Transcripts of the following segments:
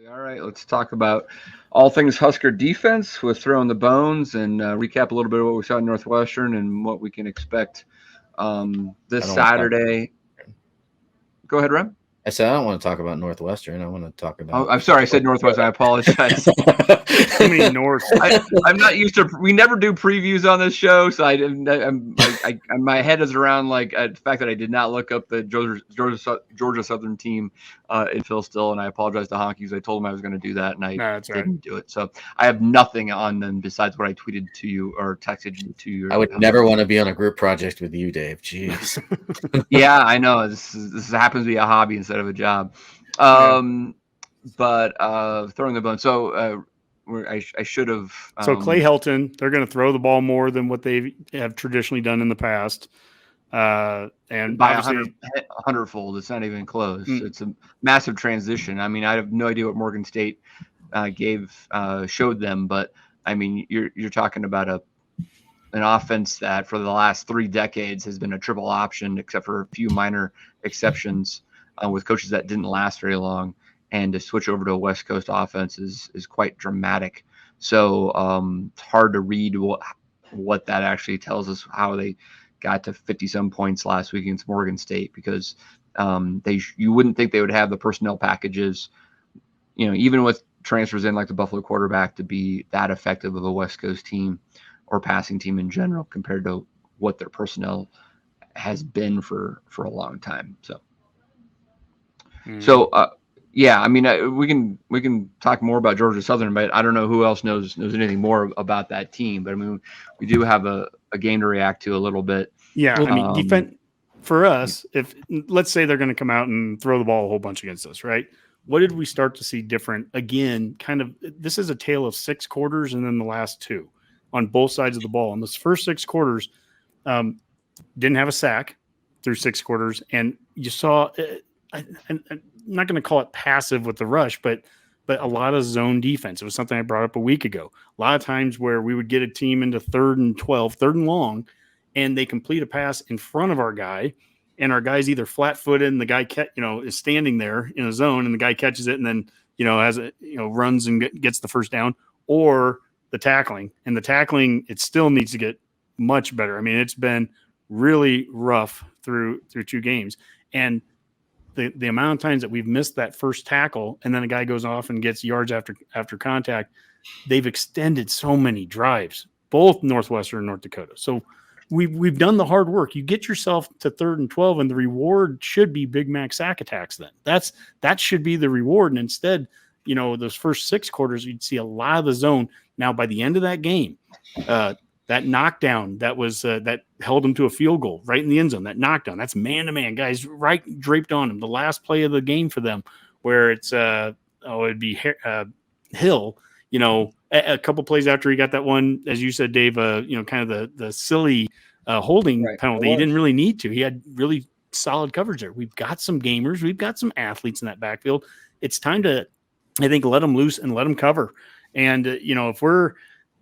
All right, let's talk about all things Husker defense with throwing the bones and recap a little bit of what we saw in Northwestern and what we can expect I this don't want to talk. Saturday. Go ahead, Rem. I said I don't want to talk about Northwestern. I want to talk Oh, about I'm sorry, I said Northwestern. I apologize. Too many North. I'm not used to. We never do previews on this show, so my head is around the fact that I did not look up the Georgia Southern team in Phil Still, and I apologize to Honky because I told him I was going to do that, and I That's right. didn't do it. So I have nothing on them besides what I tweeted to you or texted you to you. I would never want to be on a group project with you, Dave. Jeez. Yeah, I know. This happens to be a hobby instead of a job. But throwing the bone. So I should have. So Clay Helton, they're going to throw the ball more than what they have traditionally done in the past. And by 100-fold. It's not even close. It's a massive transition. I mean, I have no idea what Morgan State showed them, but I mean, you're talking about an offense that for the last 3 decades has been a triple option, except for a few minor exceptions with coaches that didn't last very long. And to switch over to a West Coast offense is quite dramatic. So it's hard to read what that actually tells us, how they got to 50-some points last week against Morgan State, because you wouldn't think they would have the personnel packages, even with transfers in like the Buffalo quarterback, to be that effective of a West Coast team or passing team in general compared to what their personnel has been for a long time. Yeah, I mean, we can talk more about Georgia Southern, but I don't know who else knows anything more about that team. But I mean, we do have a game to react to a little bit. Yeah, I mean, defense for us. If let's say they're going to come out and throw the ball a whole bunch against us, right? What did we start to see different? Again, kind of, this is a tale of 6 quarters and then the last 2 on both sides of the ball. And those first 6 quarters didn't have a sack through 6 quarters, and you saw. I'm not going to call it passive with the rush, but a lot of zone defense. It was something I brought up a week ago. A lot of times where we would get a team into 3rd and 12, 3rd and long, and they complete a pass in front of our guy, and our guy's either flat-footed and the guy is standing there in a zone, and the guy catches it and then runs and gets the first down, or the tackling. And the tackling, it still needs to get much better. I mean, it's been really rough through 2 games, and the amount of times that we've missed that first tackle and then a guy goes off and gets yards after contact, they've extended so many drives, both Northwestern and North Dakota. So we've done the hard work. You get yourself to 3rd and 12, and the reward should be Big Mac sack attacks. Then that should be the reward. And instead, those first 6 quarters, you'd see a lot of the zone. Now, by the end of that game, that knockdown that was that held him to a field goal right in the end zone. That knockdown, that's man-to-man, guys, right draped on him. The last play of the game for them, where it's it'd be Hill. A couple plays after he got that one, as you said, Dave. Kind of the silly holding penalty. He didn't really need to. He had really solid coverage there. We've got some gamers. We've got some athletes in that backfield. It's time to, I think, let them loose and let them cover. And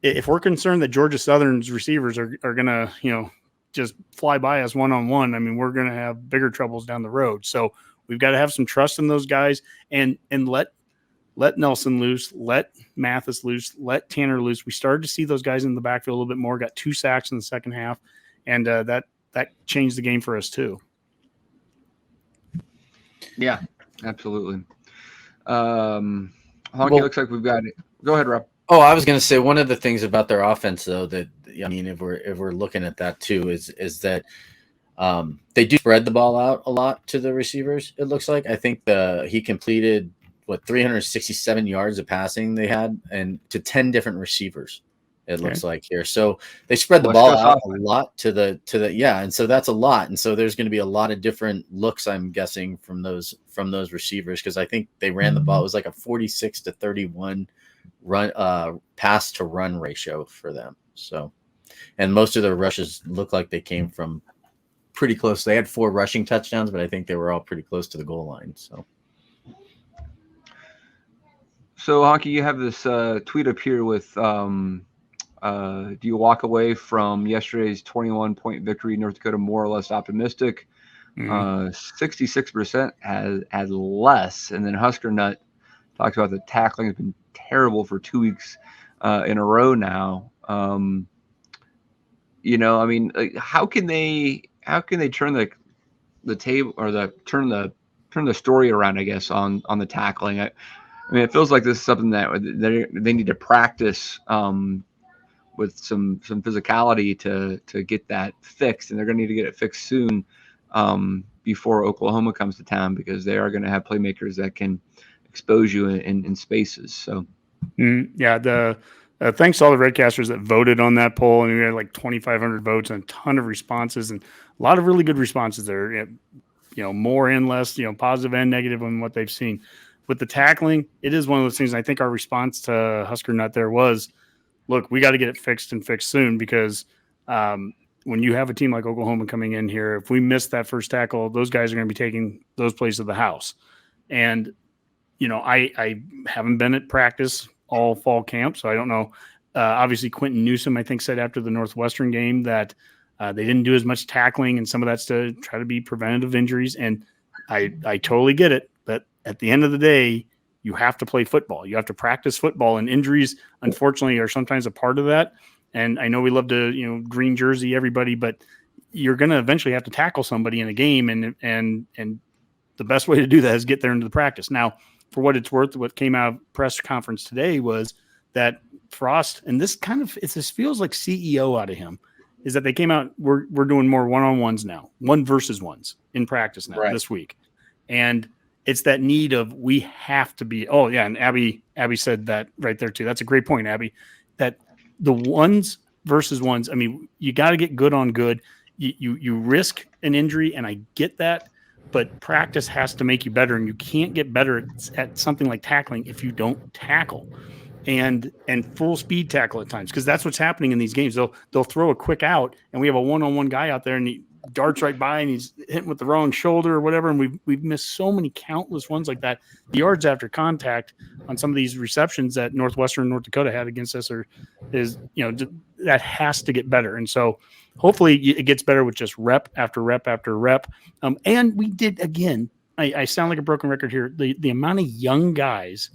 if we're concerned that Georgia Southern's receivers are going to, just fly by us one-on-one, I mean, we're going to have bigger troubles down the road. So we've got to have some trust in those guys and let Nelson loose, let Mathis loose, let Tanner loose. We started to see those guys in the backfield a little bit more, got 2 sacks in the second half, and that changed the game for us too. Yeah, absolutely. Honky, looks like we've got it. Go ahead, Rob. Oh, I was going to say one of the things about their offense, though, that I mean, if we're looking at that too, is that they do spread the ball out a lot to the receivers. It looks like I think he completed 367 yards of passing they had, and to 10 different receivers. It looks like here, so they spread the ball out a lot to the and so that's a lot, and so there's going to be a lot of different looks, I'm guessing, from those receivers, because I think they ran the ball. It was like a 46-31 run pass to run ratio for them. So, and most of their rushes look like they came from pretty close. They had 4 rushing touchdowns, but I think they were all pretty close to the goal line. So Honky, you have this tweet up here with do you walk away from yesterday's 21-point victory, North Dakota, more or less optimistic? 66% had less, and then Husker Nut talked about the tackling has been terrible for 2 weeks in a row now. You know, I mean, how can they turn the table or turn the story around, I guess, on the tackling? I mean, it feels like this is something that they need to practice with some physicality to get that fixed, and they're going to need to get it fixed soon before Oklahoma comes to town, because they are going to have playmakers that can expose you in spaces. So, yeah, thanks to all the Redcasters that voted on that poll, and we had like 2,500 votes and a ton of responses, and a lot of really good responses there. You know, more and less, you know, positive and negative on what they've seen. With the tackling, it is one of those things. I think our response to Husker Nut there was, look, we got to get it fixed and fixed soon, because when you have a team like Oklahoma coming in here, if we miss that first tackle, those guys are going to be taking those plays to the house. And, you know, I haven't been at practice all fall camp, so I don't know. Obviously, Quentin Newsom, I think, said after the Northwestern game that they didn't do as much tackling, and some of that's to try to be preventative injuries. And I totally get it. But at the end of the day, you have to play football. You have to practice football, and injuries, unfortunately, are sometimes a part of that. And I know we love to, you know, green jersey everybody, but you're going to eventually have to tackle somebody in a game, and the best way to do that is get there into the practice. Now, for what it's worth, what came out of press conference today was that Frost, and this feels like CEO out of him, is that they came out, we're doing more one-on-ones now, 1 versus 1s in practice now this week. And it's that need of, we have to be, oh yeah. And Abby said that right there too. That's a great point, Abby, that the 1s versus 1s, I mean, you got to get good on good. You risk an injury, and I get that, but practice has to make you better, and you can't get better at something like tackling if you don't tackle and full speed tackle at times, because that's what's happening in these games. They'll throw a quick out, and we have a one-on-one guy out there, and he darts right by, and he's hitting with the wrong shoulder or whatever, and we've missed so many countless ones like that. The yards after contact on some of these receptions that Northwestern and North Dakota had against us is, you know, that has to get better. And so hopefully it gets better with just rep after rep after rep. And we did, again, I sound like a broken record here, the amount of young guys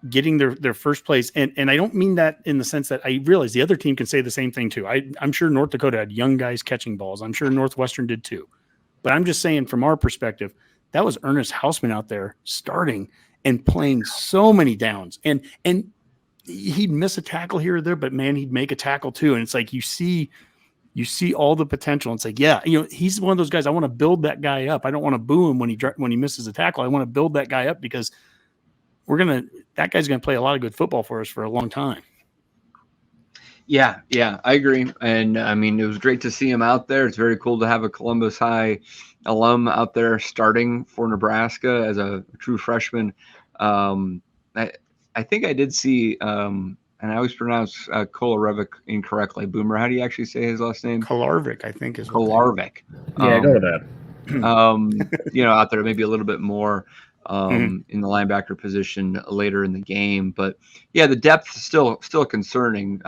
getting their first place. And I don't mean that in the sense that I realize the other team can say the same thing too. I'm sure North Dakota had young guys catching balls. I'm sure Northwestern did too. But I'm just saying, from our perspective, that was Ernest Hausman out there starting and playing so many downs. And he'd miss a tackle here or there, but man, he'd make a tackle too. And it's like, you see all the potential. And it's like, yeah, you know, he's one of those guys. I want to build that guy up. I don't want to boo him when he misses a tackle. I want to build that guy up, because that guy's going to play a lot of good football for us for a long time. Yeah, I agree. And I mean, it was great to see him out there. It's very cool to have a Columbus High alum out there starting for Nebraska as a true freshman. I think I did see, and I always pronounce Kolarevich incorrectly. Boomer, how do you actually say his last name? Kolarvik, I think is Kolarvik. Yeah, go with that. You know, out there maybe a little bit more in the linebacker position later in the game. But yeah, the depth is still concerning.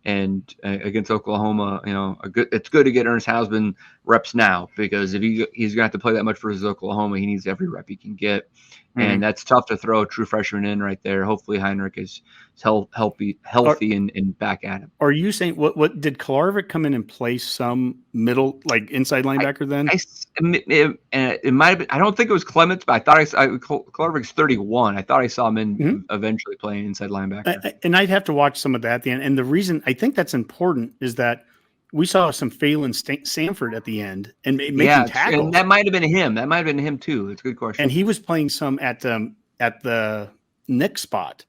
And against Oklahoma, you know, it's good to get Ernest Hausman reps now, because if he's gonna have to play that much versus Oklahoma, he needs every rep he can get. And that's tough to throw a true freshman in right there. Hopefully Heinrich is healthy and back at him. Are you saying what did Kolarvik come in and play some middle, like inside linebacker then? It might have been. I don't think it was Clements, but I thought Kolarvik's 31. I thought I saw him eventually playing inside linebacker. And I'd have to watch some of that at the end. And the reason I think that's important is that we saw some Phelan Sanford at the end and making tackles. And that might have been him. That might have been him too. It's a good question. And he was playing some at the Nick spot.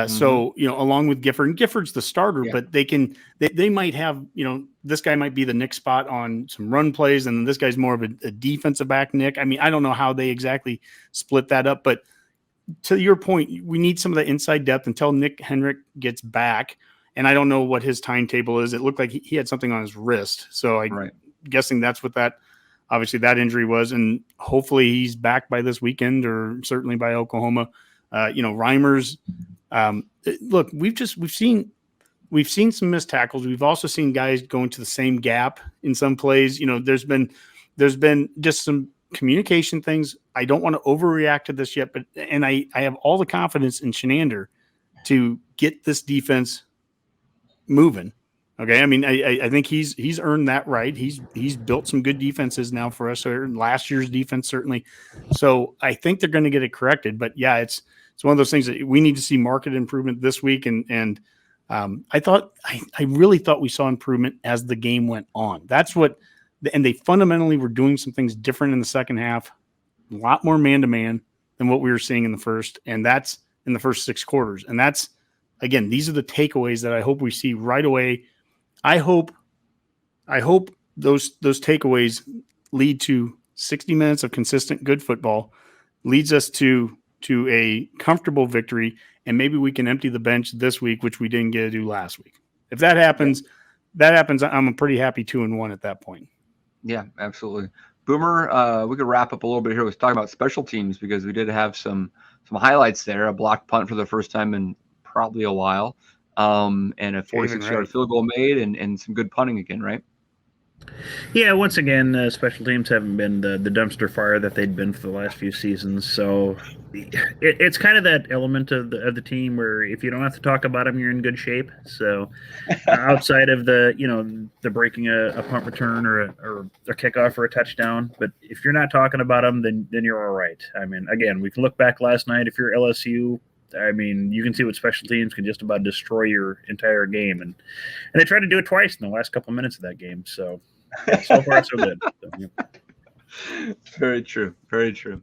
So, you know, along with Gifford, and Gifford's the starter, but they might have, you know, this guy might be the Nick spot on some run plays, and this guy's more of a defensive back Nick. I mean, I don't know how they exactly split that up, but to your point, we need some of the inside depth until Nick Henrich gets back. And I don't know what his timetable is. It looked like he had something on his wrist. So I'm guessing that's what obviously that injury was. And hopefully he's back by this weekend, or certainly by Oklahoma. You know, Reimers, look, we've seen some missed tackles. We've also seen guys go into the same gap in some plays. You know, there's been just some communication things. I don't want to overreact to this yet, but I have all the confidence in Shenander to get this defense moving. Okay, I mean, I think he's earned that right. He's built some good defenses now for us. Or last year's defense certainly. So I think they're going to get it corrected. But yeah, it's one of those things that we need to see market improvement this week. And I really thought we saw improvement as the game went on. That's what, and they fundamentally were doing some things different in the second half. A lot more man to man than what we were seeing in the first, and that's in the first 6 quarters. And that's, again, these are the takeaways that I hope we see right away. I hope those takeaways lead to 60 minutes of consistent good football, leads us to a comfortable victory, and maybe we can empty the bench this week, which we didn't get to do last week. If that happens, I'm a pretty happy 2-1 at that point. Yeah, absolutely. Boomer, we could wrap up a little bit here with talking about special teams, because we did have some highlights there. A blocked punt for the first time in probably a while, and a 46-yard field goal made, and some good punting again, right? Yeah, once again, special teams haven't been the dumpster fire that they'd been for the last few seasons. So it's kind of that element of the team where if you don't have to talk about them, you're in good shape. So outside of the breaking a punt return or a kickoff or a touchdown, but if you're not talking about them, then you're all right. I mean, again, we can look back last night. If you're LSU, I mean, you can see what special teams can just about destroy your entire game, and they tried to do it twice in the last couple of minutes of that game. So far so good. So, yeah. Very true. Very true.